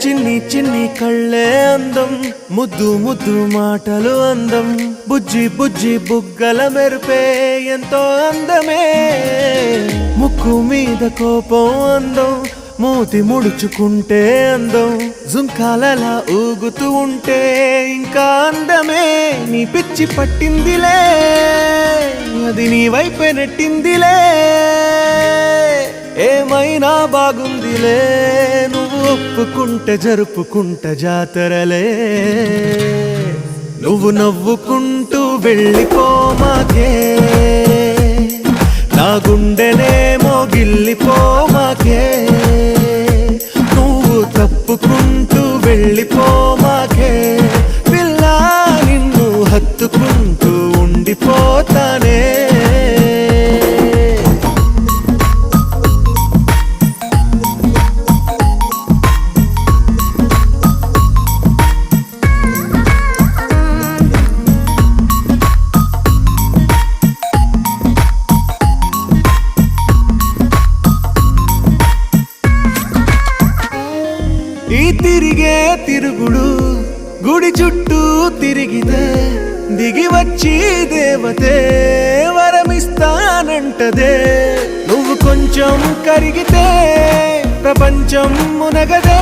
చిన్ని చిన్ని కళ్ళే అందం, ముద్దు ముద్దు మాటలు అందం, బుజ్జి బుజ్జి బుగ్గల మెరుపే ఎంతో అందమే. ముక్కు మీద కోపం అందం, మూతి ముడుచుకుంటే అందం, జుంకాలలా ఊగుతూ ఉంటే ఇంకా అందమే. నీ పిచ్చి పట్టిందిలే, అది నీ వైపే నెట్టిందిలే. ఏమైనా బాగుందిలే, నువ్వు ఒప్పుకుంటే జరుపుకుంట జాతరలే. నువ్వు నవ్వుకుంటూ వెళ్ళిపోమాకే, నా గుండెనేమో గిల్లిపోమాకే. నువ్వు తప్పుకుంటూ వెళ్ళిపోమాకే, పిల్ల నిన్ను హత్తుకుంటూ ఉండిపోతానే. ఈ తిరిగే తిరుగుడు గుడి చుట్టూ తిరిగితే, దిగి వచ్చి దేవతే వరమిస్తానంటదే. నువ్వు కొంచెం కరిగితే ప్రపంచం మునగదే.